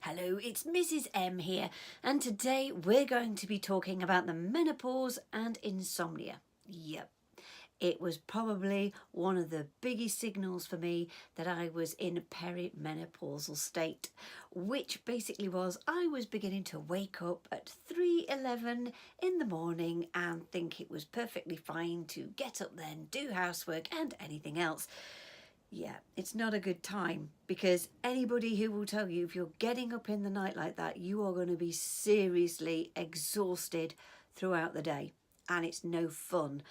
Hello, it's Mrs. M here, and today we're going to be talking about the menopause and insomnia. Yep, it was probably one of the biggest signals for me that I was in a perimenopausal state, which basically was I was beginning to wake up at 3:11 in the morning and think it was perfectly fine to get up then, do housework and anything else. Yeah, it's not a good time, because anybody who will tell you if you're getting up in the night like that, you are going to be seriously exhausted throughout the day, and it's no fun.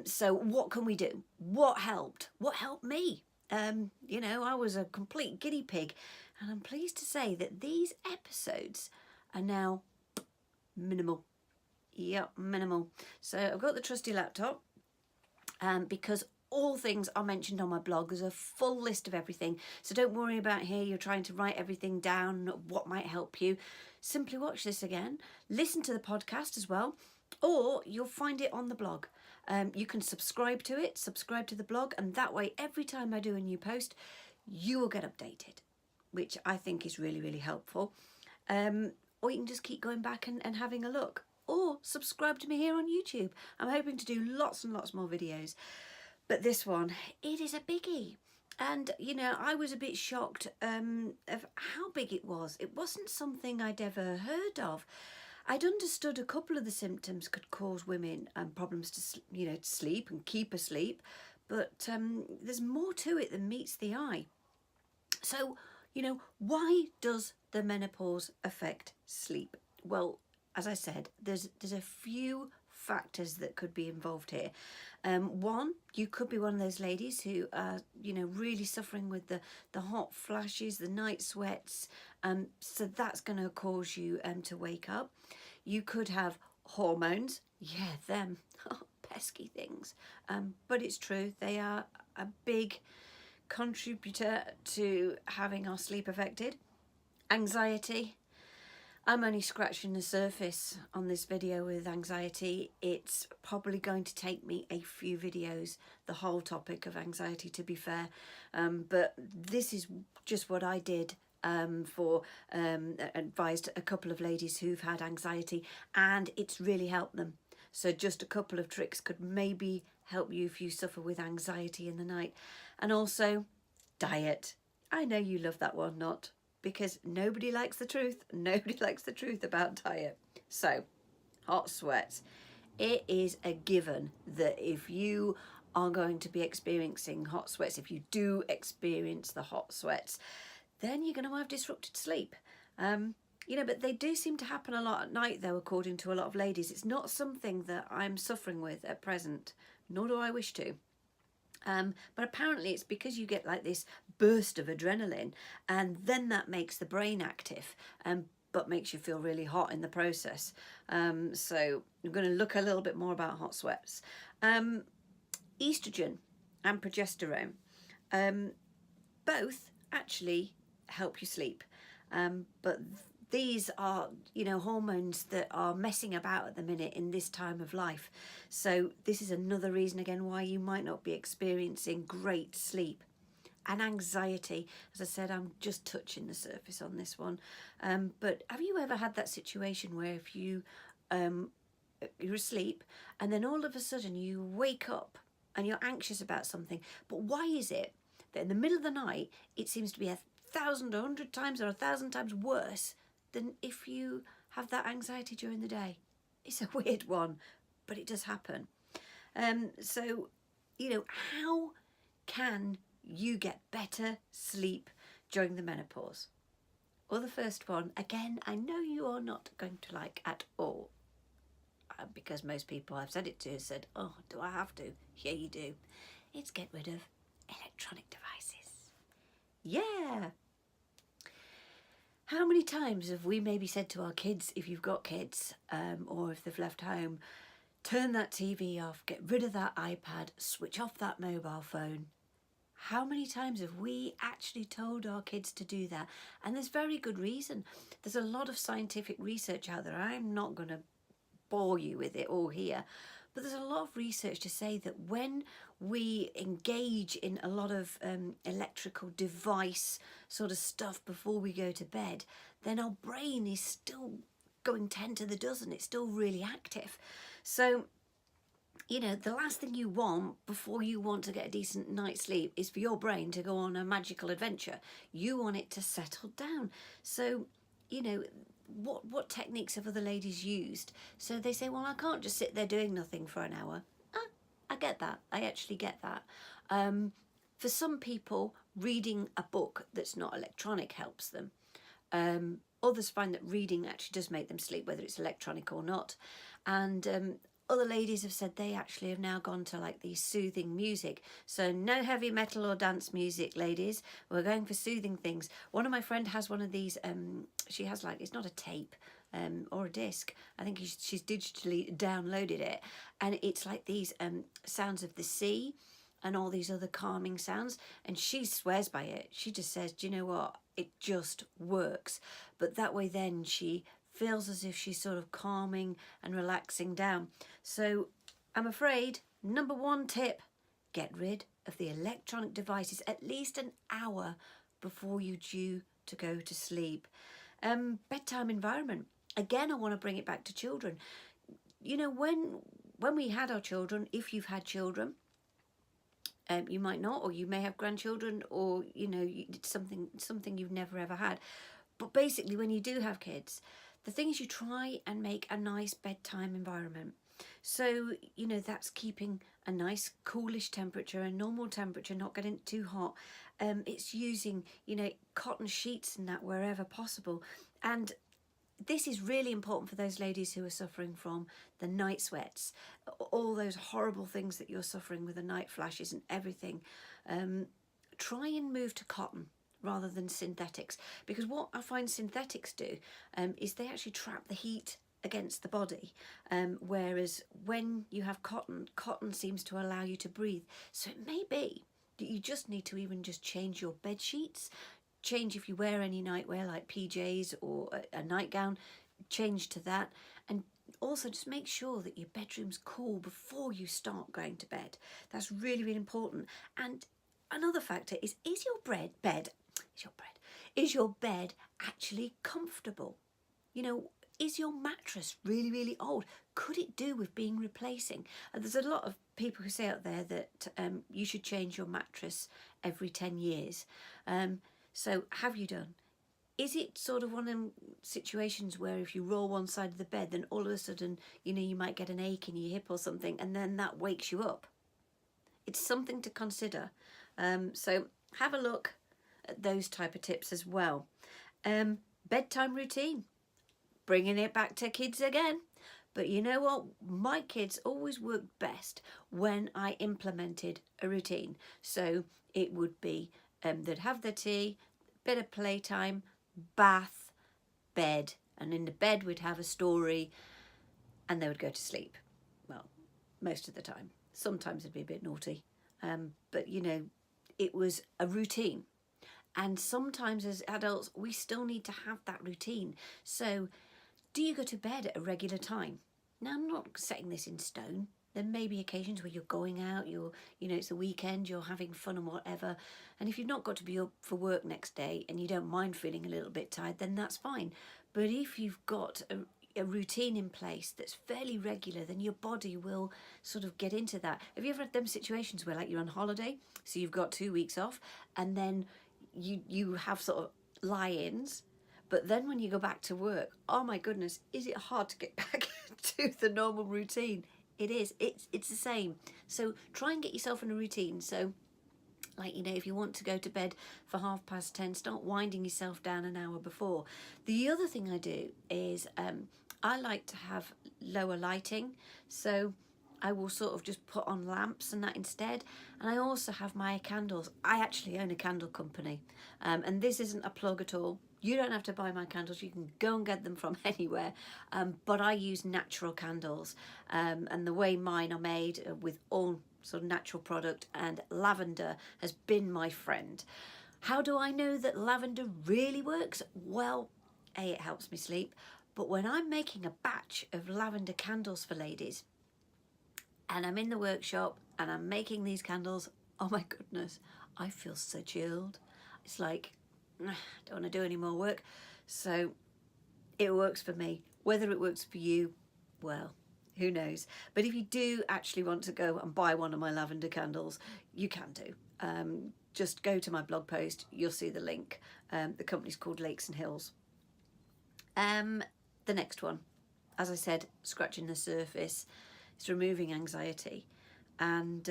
So what can we do? What helped? What helped me? I was a complete guinea pig, and I'm pleased to say that these episodes are now minimal. Yep, minimal. So I've got the trusty laptop, because all things are mentioned on my blog. There's a full list of everything, so don't worry about here you're trying to write everything down, what might help you. Simply watch this again, listen to the podcast as well, or you'll find it on the blog. You can subscribe to it, subscribe to the blog, and that way every time I do a new post you will get updated, which I think is really, really helpful. Or you can just keep going back and having a look, or subscribe to me here on YouTube. I'm hoping to do lots and lots more videos. But this one, it is a biggie. And, I was a bit shocked of how big it was. It wasn't something I'd ever heard of. I'd understood a couple of the symptoms could cause women problems to sleep and keep asleep. But there's more to it than meets the eye. So, why does the menopause affect sleep? Well, as I said, there's a few factors that could be involved here. One, you could be one of those ladies who are, really suffering with the hot flashes, the night sweats. So that's going to cause you to wake up. You could have hormones. Yeah, them. Pesky things. But it's true. They are a big contributor to having our sleep affected. Anxiety. I'm only scratching the surface on this video with anxiety. It's probably going to take me a few videos, the whole topic of anxiety, to be fair. But this is just what I did advised a couple of ladies who've had anxiety, and it's really helped them. So just a couple of tricks could maybe help you if you suffer with anxiety in the night. And also, diet. I know you love that one, not? Because nobody likes the truth. Nobody likes the truth about diet. So, hot sweats. It is a given that if you are going to be experiencing hot sweats, if you do experience the hot sweats, then you're going to have disrupted sleep. But they do seem to happen a lot at night, though, according to a lot of ladies. It's not something that I'm suffering with at present, nor do I wish to. But apparently it's because you get like this burst of adrenaline, and then that makes the brain active, but makes you feel really hot in the process. So I'm going to look a little bit more about hot sweats. Estrogen and progesterone, both actually help you sleep, but these are, hormones that are messing about at the minute in this time of life. So this is another reason again why you might not be experiencing great sleep. And anxiety, as I said, I'm just touching the surface on this one. But have you ever had that situation where if you're asleep and then all of a sudden you wake up and you're anxious about something, but why is it that in the middle of the night it seems to be 1,000 or 100 times or 1,000 times worse than if you have that anxiety during the day? It's a weird one, but it does happen. So, how can you get better sleep during the menopause? Well, the first one, again, I know you are not going to like at all, because most people I've said it to have said, oh, do I have to? Yeah, you do. It's get rid of electronic devices. Yeah. How many times have we maybe said to our kids, if you've got kids, or if they've left home, turn that TV off, get rid of that iPad, switch off that mobile phone? How many times have we actually told our kids to do that? And there's very good reason. There's a lot of scientific research out there. I'm not going to bore you with it all here, But there's a lot of research to say that when we engage in a lot of electrical device sort of stuff before we go to bed, then our brain is still going 10 to the dozen. It's still really active. So, you know, the last thing you want before you want to get a decent night's sleep is for your brain to go on a magical adventure. You want it to settle down. So, you know, what techniques have other ladies used? So they say, well, I can't just sit there doing nothing for an hour. I get that. I actually get that. For some people, reading a book that's not electronic helps them. Others find that reading actually does make them sleep, whether it's electronic or not. And other ladies have said they actually have now gone to like these soothing music. So no heavy metal or dance music, ladies. We're going for soothing things. One of my friends has one of these, she has like, it's not a tape or a disc. I think she's digitally downloaded it. And it's like these sounds of the sea and all these other calming sounds. And she swears by it. She just says, do you know what? It just works. But that way then she feels as if she's sort of calming and relaxing down. So I'm afraid, number one tip, get rid of the electronic devices at least an hour before you're due to go to sleep. Bedtime environment. Again, I want to bring it back to children. You know, when we had our children, if you've had children, you might not, or you may have grandchildren, or, you know, it's something you've never ever had. But basically, when you do have kids, the thing is you try and make a nice bedtime environment. So, you know, that's keeping a nice coolish temperature, a normal temperature, not getting too hot. It's using, you know, cotton sheets and that wherever possible. And this is really important for those ladies who are suffering from the night sweats, all those horrible things that you're suffering with the night flashes and everything. Try and move to cotton rather than synthetics, because what I find synthetics do is they actually trap the heat against the body, whereas when you have cotton seems to allow you to breathe. So it may be that you just need to even just change your bed sheets, change if you wear any nightwear like PJs or a nightgown, change to that, and also just make sure that your bedroom's cool before you start going to bed. That's really, really important. And another factor is your bed actually comfortable? You know, is your mattress really, really old? Could it do with being replacing? There's a lot of people who say out there that you should change your mattress every 10 years. So have you done? Is it sort of one of them situations where if you roll one side of the bed, then all of a sudden, you know, you might get an ache in your hip or something, and then that wakes you up? It's something to consider. So have a look at those type of tips as well. Bedtime routine, bringing it back to kids again. But you know what? My kids always worked best when I implemented a routine. So it would be they'd have their tea, bit of playtime, bath, bed, and in the bed we'd have a story and they would go to sleep. Well, most of the time. Sometimes it'd be a bit naughty. But, you know, it was a routine. And sometimes as adults, we still need to have that routine. So do you go to bed at a regular time? Now, I'm not setting this in stone. There may be occasions where you're going out, it's a weekend, you're having fun and whatever. And if you've not got to be up for work next day and you don't mind feeling a little bit tired, then that's fine. But if you've got a routine in place that's fairly regular, then your body will sort of get into that. Have you ever had them situations where like you're on holiday, so you've got 2 weeks off, and then you have sort of lie-ins, but then when you go back to work, oh my goodness, is it hard to get back to the normal routine? It is. It's the same. So try and get yourself in a routine. So, like, you know, if you want to go to bed for 10:30, start winding yourself down an hour before. The other thing I do is I like to have lower lighting. So I will sort of just put on lamps and that instead. And I also have my candles. I actually own a candle company. And this isn't a plug at all. You don't have to buy my candles. You can go and get them from anywhere. But I use natural candles. And the way mine are made with all sort of natural product, and lavender has been my friend. How do I know that lavender really works? Well, A, it helps me sleep. But when I'm making a batch of lavender candles for ladies, and I'm in the workshop and I'm making these candles, oh my goodness, I feel so chilled. It's like, I don't want to do any more work. So it works for me. Whether it works for you, well, who knows. But if you do actually want to go and buy one of my lavender candles, you can do. Just go to my blog post, you'll see the link. The company's called Lakes and Hills. The next one, as I said, scratching the surface. It's removing anxiety. And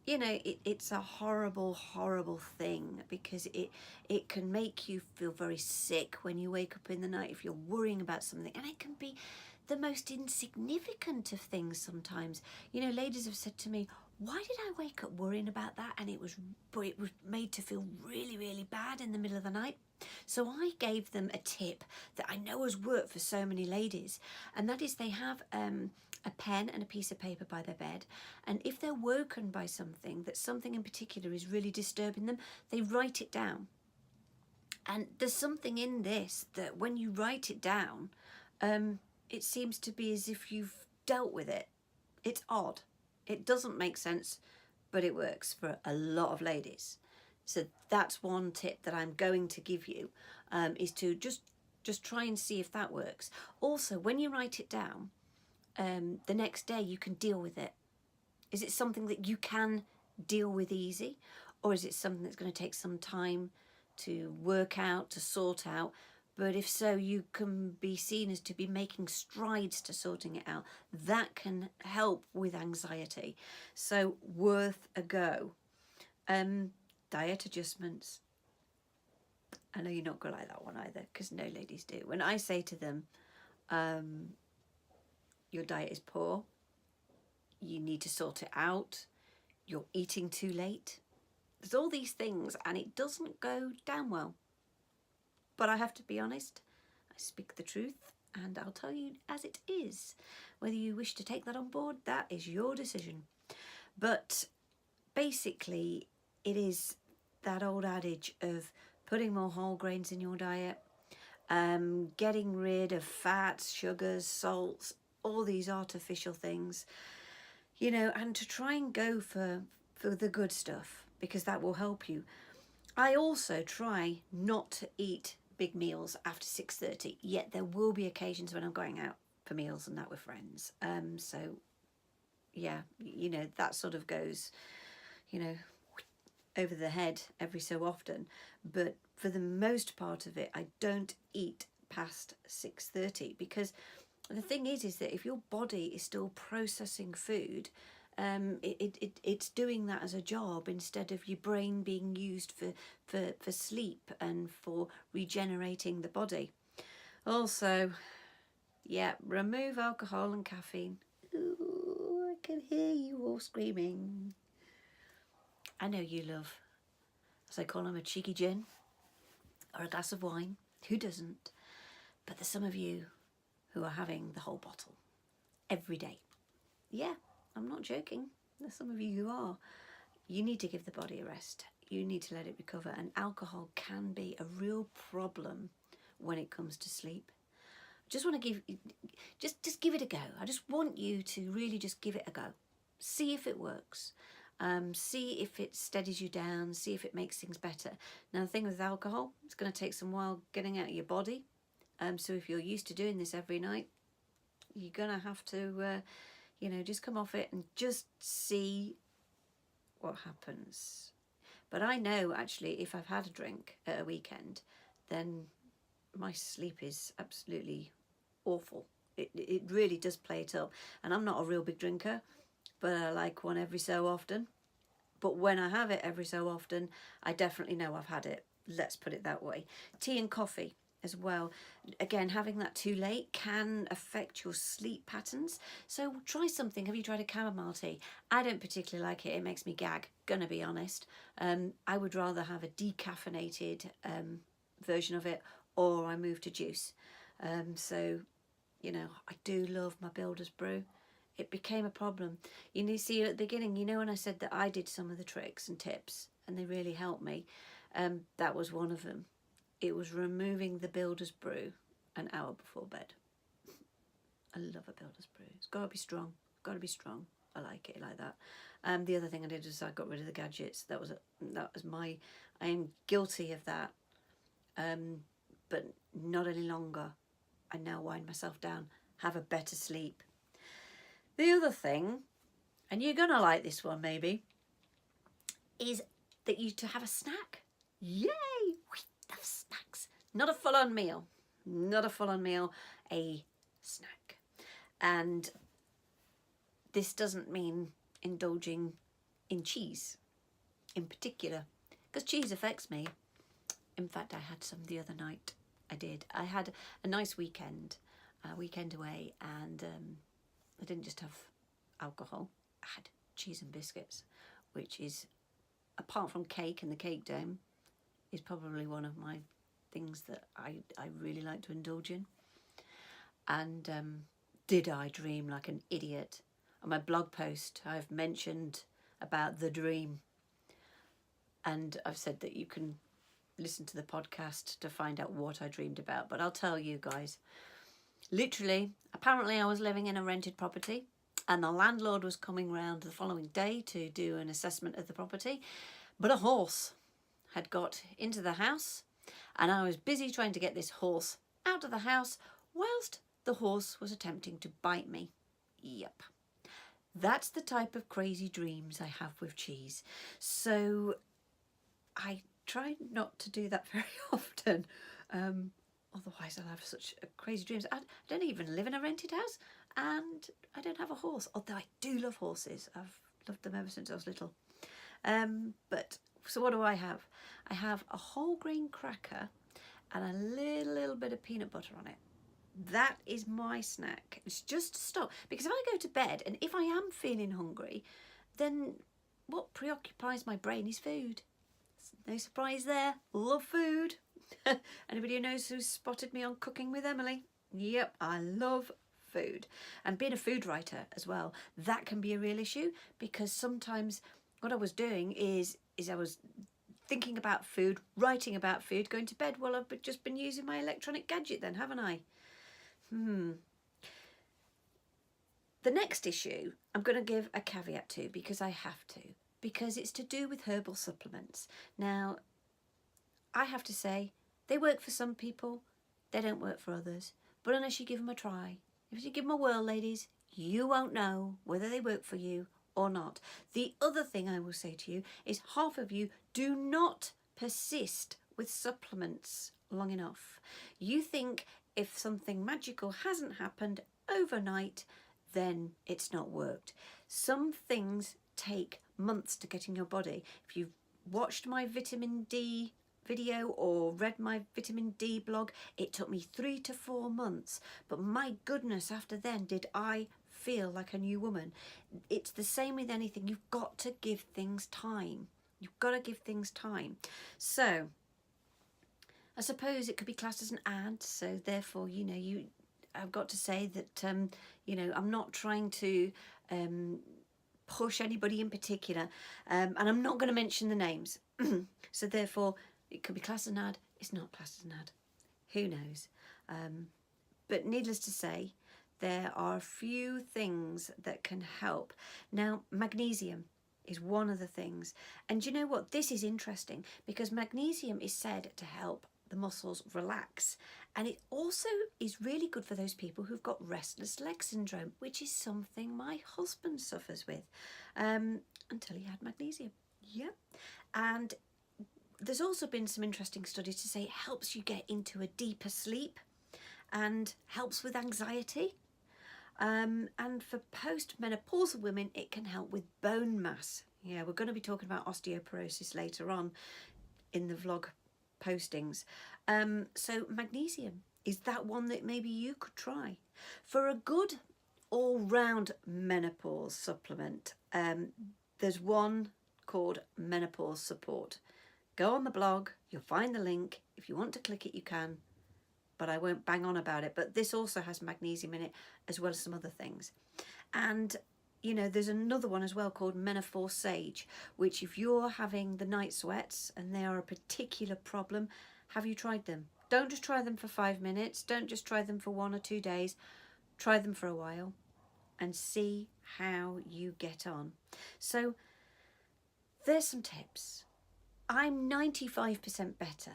you know, it's a horrible, horrible thing, because it can make you feel very sick when you wake up in the night if you're worrying about something. And it can be the most insignificant of things sometimes. You know, ladies have said to me, why did I wake up worrying about that? And it was made to feel really, really bad in the middle of the night. So I gave them a tip that I know has worked for so many ladies, and that is they have a pen and a piece of paper by their bed, and if they're woken by something, that something in particular is really disturbing them, they write it down. And there's something in this that when you write it down, it seems to be as if you've dealt with it. It's odd. It doesn't make sense, but it works for a lot of ladies. So that's one tip that I'm going to give you, is to just try and see if that works. Also, when you write it down, the next day you can deal with it. Is it something that you can deal with easy, or is it something that's going to take some time to work out, to sort out? But if so, you can be seen as to be making strides to sorting it out. That can help with anxiety. So worth a go. Diet adjustments. I know you're not going to like that one either, because no ladies do. When I say to them, your diet is poor, you need to sort it out, you're eating too late. There's all these things and it doesn't go down well. But I have to be honest, I speak the truth and I'll tell you as it is. Whether you wish to take that on board, that is your decision. But basically, it is that old adage of putting more whole grains in your diet, getting rid of fats, sugars, salts, all these artificial things, you know, and to try and go for the good stuff, because that will help you. I also try not to eat big meals after 6:30, yet there will be occasions when I'm going out for meals and that with friends. So yeah, you know, that sort of goes, you know, over the head every so often. But for the most part of it, I don't eat past 6:30, because the thing is that if your body is still processing food, it's doing that as a job instead of your brain being used for sleep and for regenerating the body. Also, yeah, remove alcohol and caffeine. Ooh, I can hear you all screaming. I know you love, as I call them, a cheeky gin or a glass of wine. Who doesn't? But there's some of you who are having the whole bottle every day. Yeah, I'm not joking. There's some of you who are. You need to give the body a rest. You need to let it recover. And alcohol can be a real problem when it comes to sleep. Just want to just give it a go. I just want you to really just give it a go. See if it works. See if it steadies you down. See if it makes things better. Now, the thing with alcohol, it's going to take some while getting out of your body. So if you're used to doing this every night, you're going to have to, you know, just come off it and just see what happens. But I know, actually, if I've had a drink at a weekend, then my sleep is absolutely awful. It really does play it up. And I'm not a real big drinker, but I like one every so often. But when I have it every so often, I definitely know I've had it. Let's put it that way. Tea and coffee as well. Again, having that too late can affect your sleep patterns. So try something. Have you tried a chamomile tea? I don't particularly like it. It makes me gag, gonna be honest. I would rather have a decaffeinated version of it, or I move to juice. So, you know, I do love my Builder's Brew. It became a problem. You see, at the beginning, you know, when I said that I did some of the tricks and tips and they really helped me, that was one of them. It was removing the Builder's Brew an hour before bed. I love a Builder's Brew. It's got to be strong. Got to be strong. I like it like that. The other thing I did is I got rid of the gadgets. That was my. I am guilty of that, but not any longer. I now wind myself down, have a better sleep. The other thing, and you're gonna like this one maybe, is that you to have a snack. Yay! We love snacks. Not a full-on meal. Not a full-on meal. A snack. And this doesn't mean indulging in cheese in particular, because cheese affects me. In fact, I had some the other night. I did. I had a nice weekend away, and I didn't just have alcohol. I had cheese and biscuits, which is, apart from cake and the cake dome, is probably one of my things that I really like to indulge in. And did I dream like an idiot? On my blog post, I've mentioned about the dream, and I've said that you can listen to the podcast to find out what I dreamed about. But I'll tell you guys, literally, apparently I was living in a rented property, and the landlord was coming round the following day to do an assessment of the property, but a horse had got into the house, and I was busy trying to get this horse out of the house whilst the horse was attempting to bite me. Yep. That's the type of crazy dreams I have with cheese. So I try not to do that very often. Otherwise I'll have such crazy dreams. I don't even live in a rented house, and I don't have a horse, although I do love horses. I've loved them ever since I was little. But so what do I have? I have a whole grain cracker and a little bit of peanut butter on it. That is my snack. It's just to stop, because if I go to bed and if I am feeling hungry, then what preoccupies my brain is food. No surprise there. Love food. Anybody who knows who's spotted me on Cooking with Emily? Yep, I love food. And being a food writer as well, that can be a real issue, because sometimes what I was doing is I was thinking about food, writing about food, going to bed. Well, I've just been using my electronic gadget then, haven't I? The next issue I'm going to give a caveat to, because I have to, because it's to do with herbal supplements. Now, I have to say, they work for some people, they don't work for others. But unless you give them a try, if you give them a whirl, ladies, you won't know whether they work for you or not. The other thing I will say to you is, half of you do not persist with supplements long enough. You think if something magical hasn't happened overnight, then it's not worked. Some things take months to get in your body. If you've watched my vitamin D video or read my vitamin D blog, it took me 3 to 4 months. But my goodness, after then did I feel like a new woman. It's the same with anything. You've got to give things time. You've got to give things time. So I suppose it could be classed as an ad, so therefore, I've got to say that, I'm not trying to push anybody in particular, and I'm not going to mention the names. So therefore, it could be classed as an ad, it's not classed as an ad. Who knows? But needless to say, there are a few things that can help. Now, magnesium is one of the things. And you know what? This is interesting, because magnesium is said to help the muscles relax, and it also is really good for those people who've got restless leg syndrome, which is something my husband suffers with, until he had magnesium. Yep. And there's also been some interesting studies to say it helps you get into a deeper sleep and helps with anxiety, and for post-menopausal women it can help with bone mass. Yeah, we're going to be talking about osteoporosis later on in the vlog postings. So magnesium is that one that maybe you could try for a good all-round menopause supplement. There's one called Menopause Support. Go on the blog, you'll find the link. If you want to click it, you can, but I won't bang on about it. But this also has magnesium in it, as well as some other things. And there's another one as well called Menopause Sage, which if you're having the night sweats and they are a particular problem, have you tried them? Don't just try them for 5 minutes. Don't just try them for 1 or 2 days. Try them for a while and see how you get on. So there's some tips. I'm 95% better.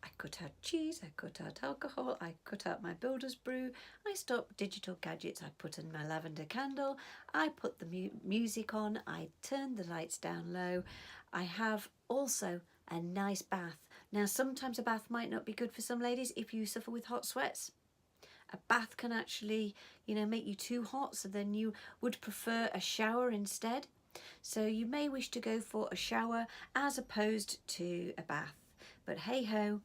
I cut out cheese, I cut out alcohol, I cut out my builder's brew, I stopped digital gadgets, I put in my lavender candle, I put the music on, I turned the lights down low. I have also a nice bath. Now sometimes a bath might not be good for some ladies if you suffer with hot sweats. A bath can actually, make you too hot, so then you would prefer a shower instead. So you may wish to go for a shower as opposed to a bath. But hey ho,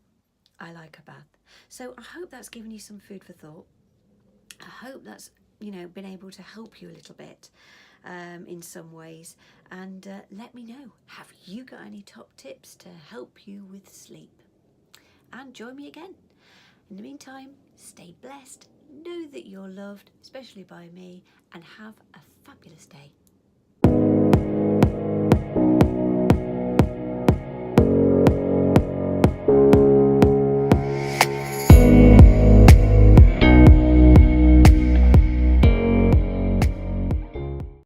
I like a bath. So I hope that's given you some food for thought. I hope that's, been able to help you a little bit in some ways. And let me know, have you got any top tips to help you with sleep? And join me again. In the meantime, stay blessed, know that you're loved, especially by me, and have a fabulous day.